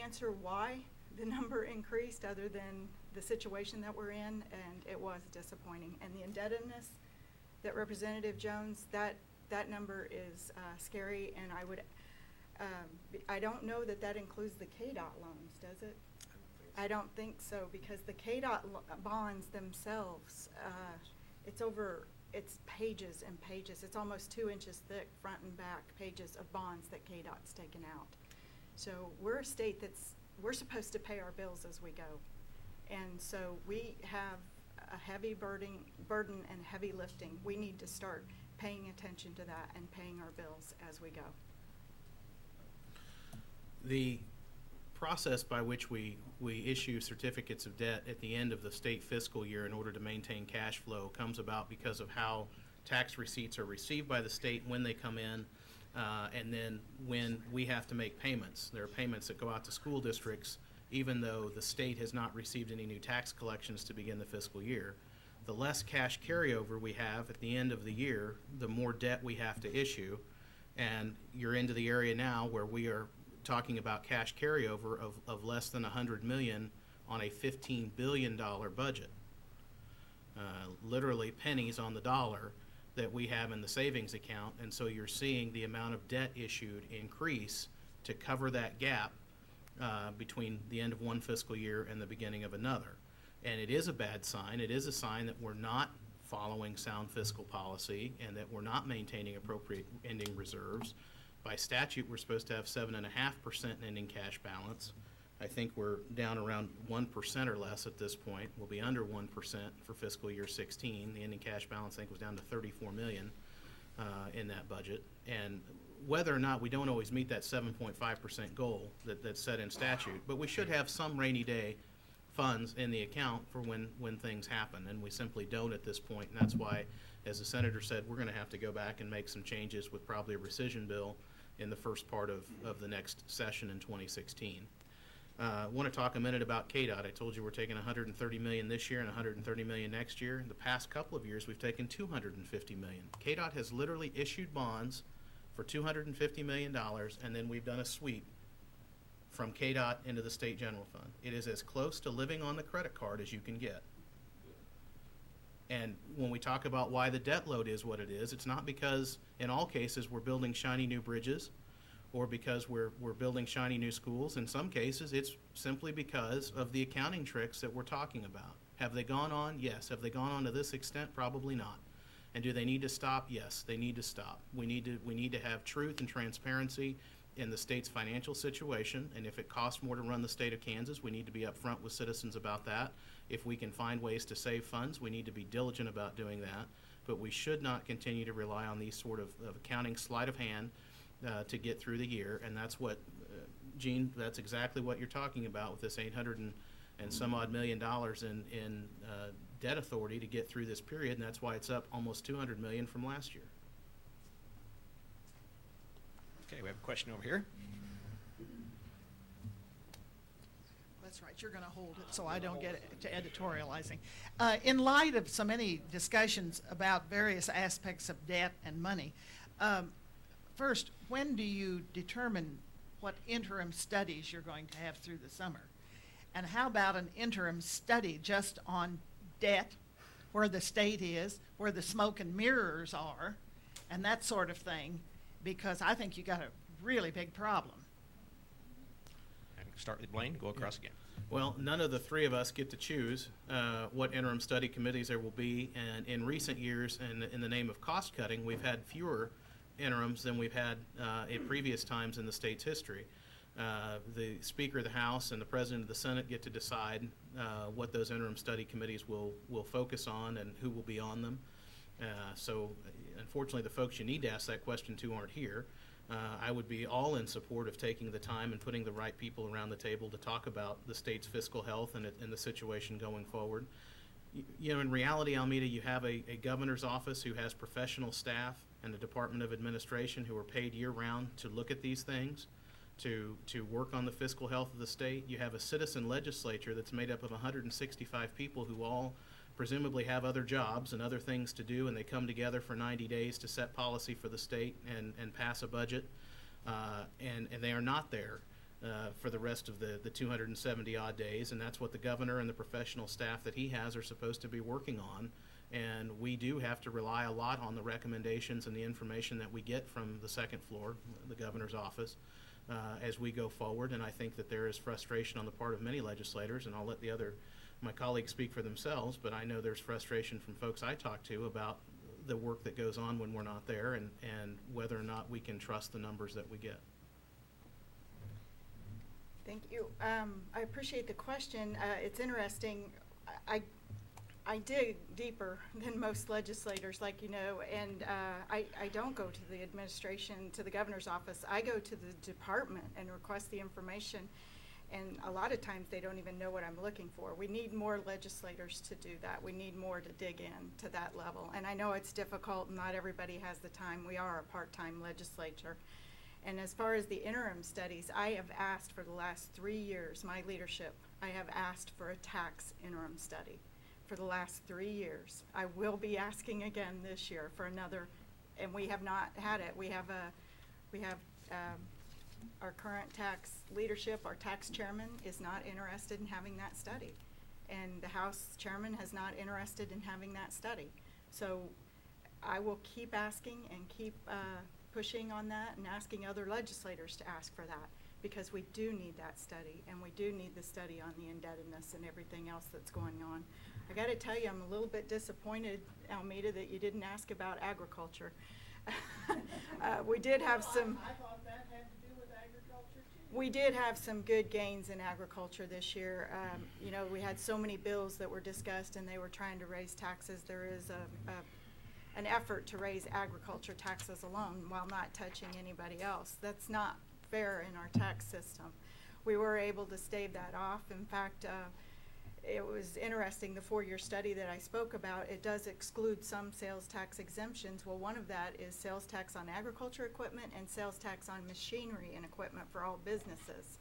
answer why the number increased other than the situation that we're in, and it was disappointing. And the indebtedness that Representative Jones, that number is scary, and I don't know that includes the KDOT loans, does it? I don't think so, because the KDOT bonds themselves, it's pages and pages. It's almost 2 inches thick, front and back pages of bonds that KDOT's taken out. So we're a state we're supposed to pay our bills as we go. And so we have a heavy burden and heavy lifting. We need to start paying attention to that and paying our bills as we go. The process by which we issue certificates of debt at the end of the state fiscal year in order to maintain cash flow comes about because of how tax receipts are received by the state when they come in, and then when we have to make payments. There are payments that go out to school districts even though the state has not received any new tax collections to begin the fiscal year. The less cash carryover we have at the end of the year, the more debt we have to issue. And you're into the area now where we are talking about cash carryover of less than $100 million on a $15 billion budget. Literally pennies on the dollar that we have in the savings account. And so you're seeing the amount of debt issued increase to cover that gap between the end of one fiscal year and the beginning of another. And it is a bad sign. It is a sign that we're not following sound fiscal policy and that we're not maintaining appropriate ending reserves. By statute, we're supposed to have 7.5% ending cash balance. I think we're down around 1% or less at this point. We'll be under 1% for fiscal year 16. The ending cash balance, I think, was down to $34 million in that budget. And whether or not we don't always meet that 7.5% goal that's set in statute, but we should have some rainy day funds in the account for when things happen, and we simply don't at this point, and that's why, as the senator said, we're going to have to go back and make some changes with probably a rescission bill in the first part of the next session in 2016. I want to talk a minute about KDOT. I told you we're taking $130 million this year and $130 million next year. The past couple of years, we've taken $250 million. KDOT has literally issued bonds for $250 million, and then we've done a sweep from KDOT into the state general fund. It is as close to living on the credit card as you can get. And when we talk about why the debt load is what it is, it's not because in all cases we're building shiny new bridges or because we're building shiny new schools. In some cases, it's simply because of the accounting tricks that we're talking about. Have they gone on? Yes. Have they gone on to this extent? Probably not. And do they need to stop? Yes, they need to stop. We need to have truth and transparency in the state's financial situation, and if it costs more to run the state of Kansas, we need to be upfront with citizens about that. If we can find ways to save funds, we need to be diligent about doing that, but we should not continue to rely on these sort of accounting sleight of hand to get through the year, and that's what, Gene, that's exactly what you're talking about with this $800 and some odd million in debt authority to get through this period, and that's why it's up almost $200 million from last year. Okay, we have a question over here. That's right, you're going to hold it so I don't get to editorializing. In light of so many discussions about various aspects of debt and money, first, when do you determine what interim studies you're going to have through the summer? And how about an interim study just on debt, where the state is, where the smoke and mirrors are, and that sort of thing? Because I think you got a really big problem. Start with Blaine, go across again. Well, none of the three of us get to choose what interim study committees there will be, and in recent years, in the name of cost cutting, we've had fewer interims than we've had in previous times in the state's history. The Speaker of the House and the President of the Senate get to decide what those interim study committees will focus on and who will be on them. So unfortunately, the folks you need to ask that question to aren't here. I would be all in support of taking the time and putting the right people around the table to talk about the state's fiscal health and the situation going forward. You know, in reality, Almeida, you have a governor's office who has professional staff and a Department of Administration who are paid year-round to look at these things, to work on the fiscal health of the state. You have a citizen legislature that's made up of 165 people who all presumably have other jobs and other things to do, and they come together for 90 days to set policy for the state and pass a budget, and they are not there for the rest of the 270 odd days, and that's what the governor and the professional staff that he has are supposed to be working on. And we do have to rely a lot on the recommendations and the information that we get from the second floor, the governor's office, as we go forward. And I think that there is frustration on the part of many legislators, and I'll let my colleagues speak for themselves, but I know there's frustration from folks I talk to about the work that goes on when we're not there, and whether or not we can trust the numbers that we get. Thank you. I appreciate the question. It's interesting. I dig deeper than most legislators, like you know, and I don't go to the administration, to the governor's office. I go to the department and request the information, and a lot of times they don't even know what I'm looking for. We need more legislators to do that. We need more to dig in to that level. And I know it's difficult, and not everybody has the time. We are a part-time legislature. And as far as the interim studies, I have asked for the last 3 years, my leadership, I have asked for a tax interim study for the last 3 years. I will be asking again this year for another, and we have not had it. We have our current tax leadership, our tax chairman is not interested in having that study. And the House chairman has not interested in having that study. So I will keep asking and keep pushing on that and asking other legislators to ask for that, because we do need that study, and we do need the study on the indebtedness and everything else that's going on. I got to tell you, I'm a little bit disappointed, Almeida, that you didn't ask about agriculture. We did have some. I thought that had to do with agriculture too. We did have some good gains in agriculture this year. You know, we had so many bills that were discussed, and they were trying to raise taxes. There is an effort to raise agriculture taxes alone while not touching anybody else. That's not fair in our tax system. We were able to stave that off. In fact, it was interesting, the 4-year study that I spoke about, it does exclude some sales tax exemptions. Well, one of that is sales tax on agriculture equipment and sales tax on machinery and equipment for all businesses.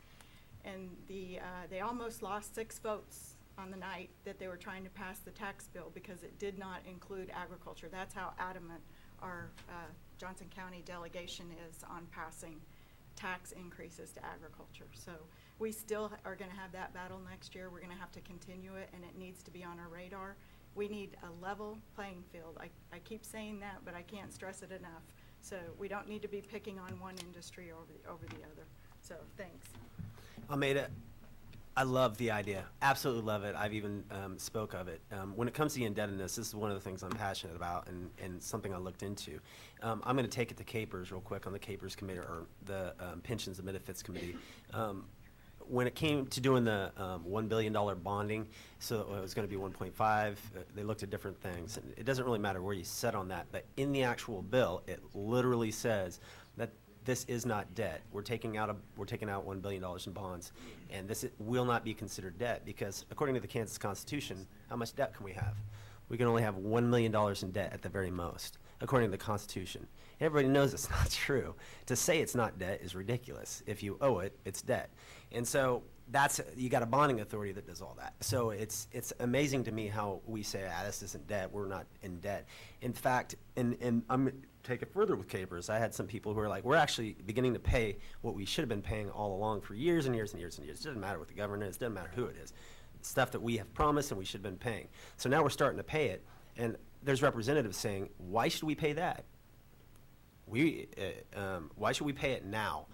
And they almost lost 6 votes on the night that they were trying to pass the tax bill because it did not include agriculture. That's how adamant our Johnson County delegation is on passing tax increases to agriculture. So we still are going to have that battle next year. We're going to have to continue it, and it needs to be on our radar. We need a level playing field. I keep saying that, but I can't stress it enough. So we don't need to be picking on one industry over the other. So thanks. Almeida, I love the idea. Absolutely love it. I've even spoke of it. When it comes to the indebtedness, this is one of the things I'm passionate about and something I looked into. I'm going to take it to Capers real quick on the Capers Committee, or the Pensions and Benefits Committee. When it came to doing the $1 billion bonding, so it was going to be 1.5, they looked at different things. And it doesn't really matter where you set on that, but in the actual bill, it literally says that this is not debt. We're taking out $1 billion in bonds, and this will not be considered debt because, according to the Kansas Constitution, how much debt can we have? We can only have $1 million in debt at the very most, according to the Constitution. Everybody knows it's not true. To say it's not debt is ridiculous. If you owe it, it's debt. And so you got a bonding authority that does all that. So it's amazing to me how we say, this isn't debt. We're not in debt. In fact, and I'm going to take it further with Capers. I had some people who are like, we're actually beginning to pay what we should have been paying all along for years and years and years and years. It doesn't matter what the government is. It doesn't matter who it is. It's stuff that we have promised and we should have been paying. So now we're starting to pay it. And there's representatives saying, why should we pay that? Why should we pay it now?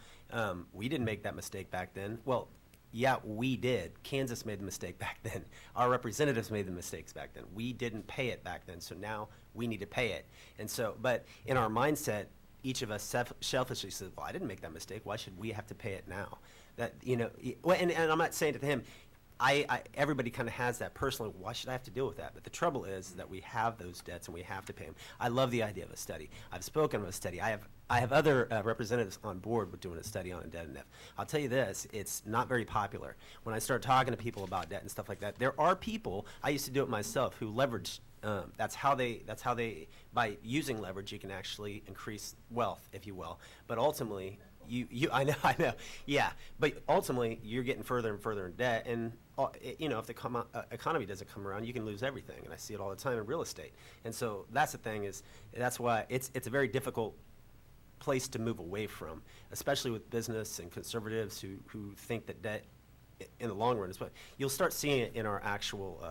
We didn't make that mistake back then. Well, yeah, we did. Kansas made the mistake back then. Our representatives made the mistakes back then. We didn't pay it back then, so now we need to pay it. And so, but in our mindset, each of us selfishly says, well, I didn't make that mistake. Why should we have to pay it now? That, and I'm not saying to him, everybody kind of has that personally, why should I have to deal with that? But the trouble is that we have those debts and we have to pay them. I love the idea of a study. I've spoken of a study. I have other representatives on board with doing a study on indebtedness. I'll tell you this, it's not very popular. When I start talking to people about debt and stuff like that, there are people, I used to do it myself, who leverage. That's how they, by using leverage, you can actually increase wealth, if you will. But ultimately, I know, yeah. But ultimately, you're getting further and further in debt, and if the economy doesn't come around, you can lose everything. And I see it all the time in real estate. And so that's the thing that's why it's a very difficult place to move away from, especially with business and conservatives who think that debt in the long run is what you'll start seeing it in our actual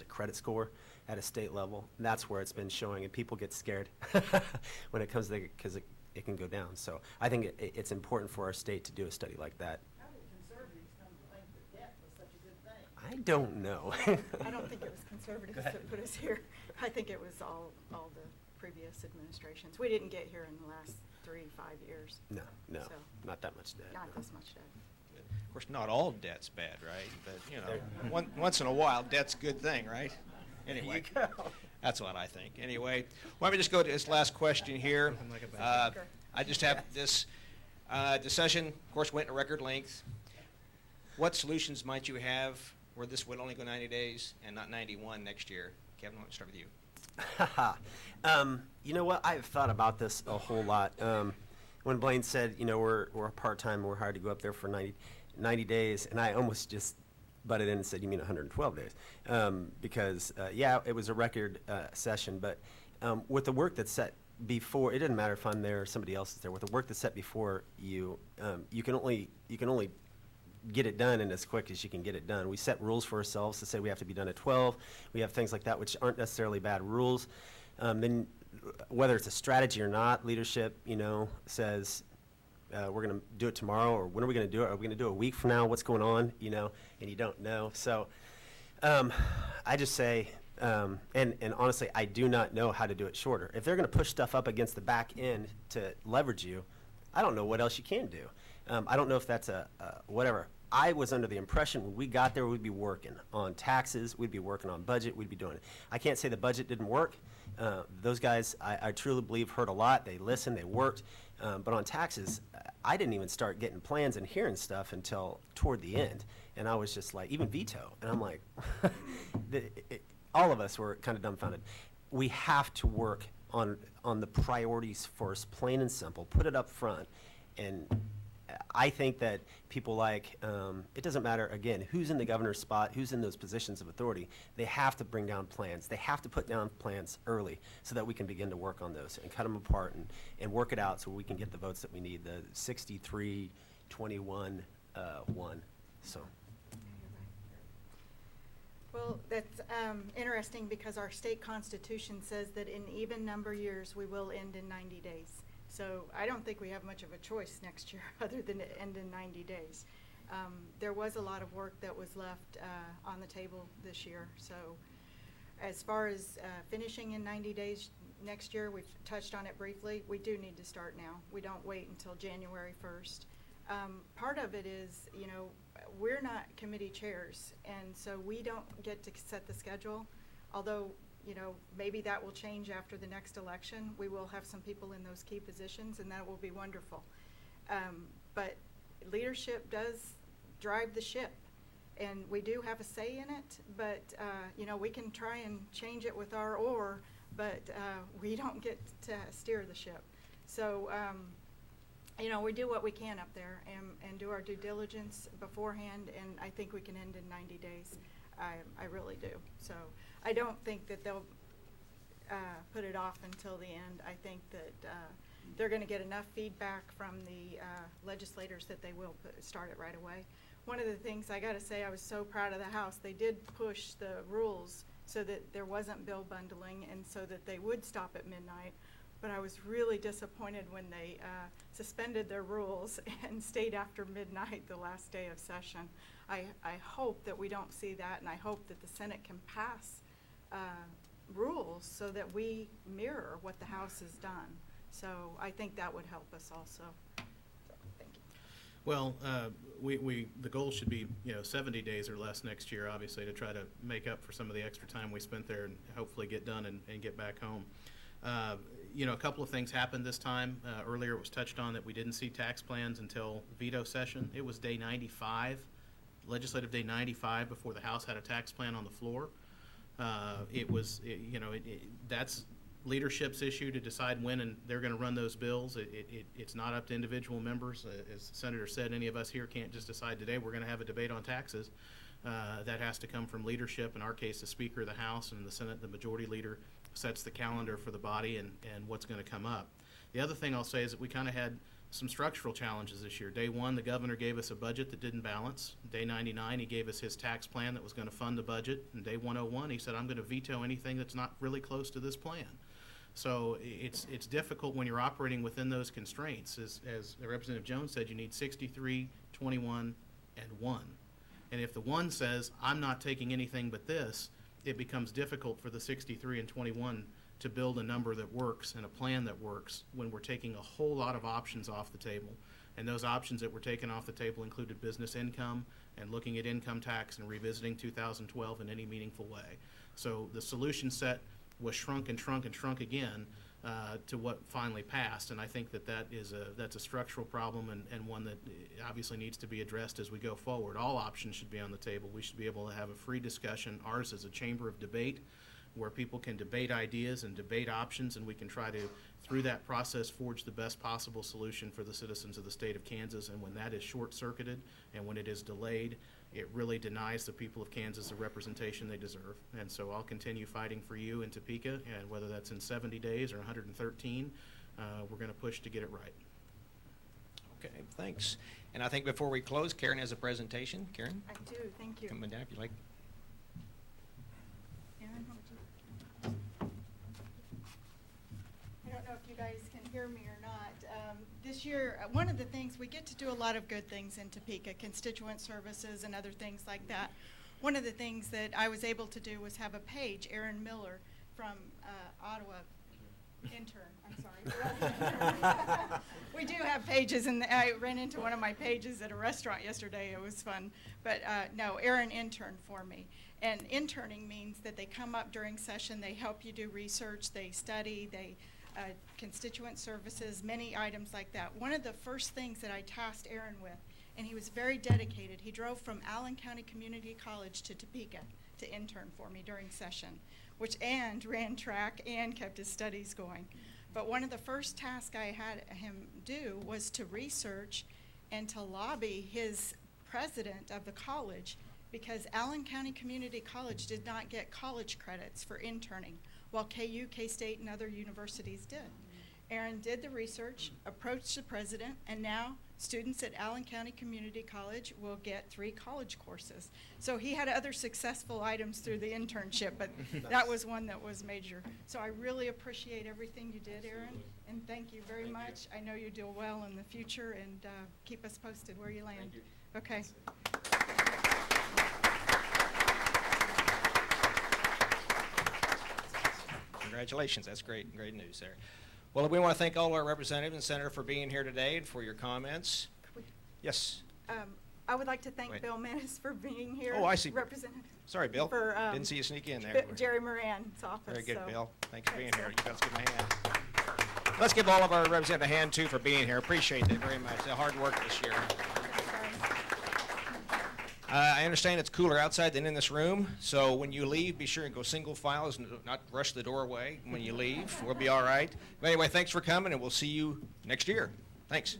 credit score at a state level. And that's where it's been showing, and people get scared when it comes to because it can go down. So I think it's important for our state to do a study like that. How did conservatives come to think that debt was such a good thing? I don't know. I don't think it was conservatives that put us here. I think it was all the previous administrations. We didn't get here in the last 3-5 years. No, So, not that much debt. not this much debt. Of course, not all debt's bad, right? But, once in a while, debt's a good thing, right? Anyway, that's what I think. Anyway, why don't we just go to this last question here. I just have this session, of course, went to record length. What solutions might you have where this would only go 90 days and not 91 next year? Kevin, I want to start with you. You know what? I've thought about this a whole lot. When Blaine said, we're part-time, we're hired to go up there for 90 days, and I almost just butted in and said, you mean 112 days? Because, it was a record session, but with the work that's set before, it doesn't matter if I'm there or somebody else is there. With the work that's set before you, you can only get it done in as quick as you can get it done. We set rules for ourselves to say we have to be done at 12. We have things like that, which aren't necessarily bad rules. Then whether it's a strategy or not, leadership, says we're going to do it tomorrow, or when are we going to do it? Are we going to do it a week from now? What's going on? And you don't know. So I just say, and honestly, I do not know how to do it shorter. If they're going to push stuff up against the back end to leverage you, I don't know what else you can do. I don't know if that's whatever. I was under the impression when we got there, we'd be working on taxes, we'd be working on budget, we'd be doing it. I can't say the budget didn't work. Those guys, I truly believe, heard a lot. They listened, they worked. But on taxes, I didn't even start getting plans and hearing stuff until toward the end. And I was just like, even veto. And I'm like, all of us were kind of dumbfounded. We have to work on the priorities first, plain and simple, put it up front. And I think that people like, it doesn't matter, again, who's in the governor's spot, who's in those positions of authority, they have to bring down plans. They have to put down plans early so that we can begin to work on those and cut them apart and work it out so we can get the votes that we need, the 63, 21, 1, so. Well, that's interesting because our state constitution says that in even number years, we will end in 90 days. So I don't think we have much of a choice next year other than to end in 90 days. There was a lot of work that was left on the table this year. So as far as finishing in 90 days next year, we've touched on it briefly. We do need to start now. We don't wait until January 1st. Part of it is, you know, we're not committee chairs, and so we don't get to set the schedule, although, you know, maybe that will change after the next election. We will have some people in those key positions, and that will be wonderful. But leadership does drive the ship, and we do have a say in it, but, you know, we can try and change it with our oar, but we don't get to steer the ship. So, you know, we do what we can up there and do our due diligence beforehand, and I think we can end in 90 days. I really do. So I don't think that they'll put it off until the end. I think that they're going to get enough feedback from the legislators that they will start it right away. One of the things I got to say, I was so proud of the House. They did push the rules so that there wasn't bill bundling and so that they would stop at midnight. But I was really disappointed when they suspended their rules and stayed after midnight the last day of session. I hope that we don't see that, and I hope that the Senate can pass rules so that we mirror what the House has done. So I think that would help us also. So, thank you. Well, the goal should be, you know, 70 days or less next year, obviously, to try to make up for some of the extra time we spent there and hopefully get done and get back home. You know, a couple of things happened this time. Earlier it was touched on that we didn't see tax plans until veto session. It was day 95, legislative day 95, before the House had a tax plan on the floor. That's leadership's issue to decide when and they're going to run those bills. It's not up to individual members. As the Senator said, any of us here can't just decide today we're going to have a debate on taxes. That has to come from leadership, in our case the Speaker of the House, and the Senate, the Majority Leader, sets the calendar for the body and what's going to come up. The other thing I'll say is that we kind of had some structural challenges this year. Day 1, the governor gave us a budget that didn't balance. Day 99, he gave us his tax plan that was going to fund the budget. And day 101, he said, I'm going to veto anything that's not really close to this plan. So it's difficult when you're operating within those constraints. As Representative Jones said, you need 63, 21, and 1. And if the 1 says, I'm not taking anything but this, it becomes difficult for the 63 and 21 to build a number that works and a plan that works when we're taking a whole lot of options off the table. And those options that were taken off the table included business income and looking at income tax and revisiting 2012 in any meaningful way. So the solution set was shrunk and shrunk and shrunk again to what finally passed. And I think that's a structural problem and one that obviously needs to be addressed as we go forward. All options should be on the table. We should be able to have a free discussion. Ours is a chamber of debate where people can debate ideas and debate options, and we can try to, through that process, forge the best possible solution for the citizens of the state of Kansas. And when that is short-circuited and when it is delayed, it really denies the people of Kansas the representation they deserve. And so I'll continue fighting for you in Topeka, and whether that's in 70 days or 113, we're going to push to get it right. Okay, thanks. And I think before we close, Karen has a presentation. Karen? I do, thank you. Come on down if you like. Aaron, how would you? I don't know if you guys can hear me or not. This year, one of the things, we get to do a lot of good things in Topeka, constituent services and other things like that. One of the things that I was able to do was have a page, Aaron Miller from Ottawa, intern, I'm sorry. We do have pages, and I ran into one of my pages at a restaurant yesterday. It was fun. But no, Aaron interned for me. And interning means that they come up during session, they help you do research, they study, they constituent services, many items like that. One of the first things that I tasked Aaron with, and he was very dedicated, he drove from Allen County Community College to Topeka to intern for me during session, and ran track and kept his studies going. But one of the first tasks I had him do was to research and to lobby his president of the college, because Allen County Community College did not get college credits for interning, while KU, K-State, and other universities did. Aaron did the research, approached the president, and now students at Allen County Community College will get 3 college courses. So he had other successful items through the internship, but that was one that was major. So I really appreciate everything you did, Aaron, and thank you very much. I know you do well in the future, and keep us posted where you land. Okay. Congratulations, that's great news there. Well, we want to thank all our representatives and senator for being here today and for your comments. Yes. I would like to thank Wait. Bill Menace for being here. Oh, I see. Representative. Sorry, Bill. For, Didn't see you sneak in there. Jerry Moran's office. Very good, so. Bill. Thanks for being here. Thanks, You guys give him a hand. Let's give all of our representatives a hand, too, for being here. Appreciate it very much. The hard work this year. I understand it's cooler outside than in this room, so when you leave, be sure and go single file, not rush the doorway when you leave. We'll be all right. But anyway, thanks for coming, and we'll see you next year. Thanks.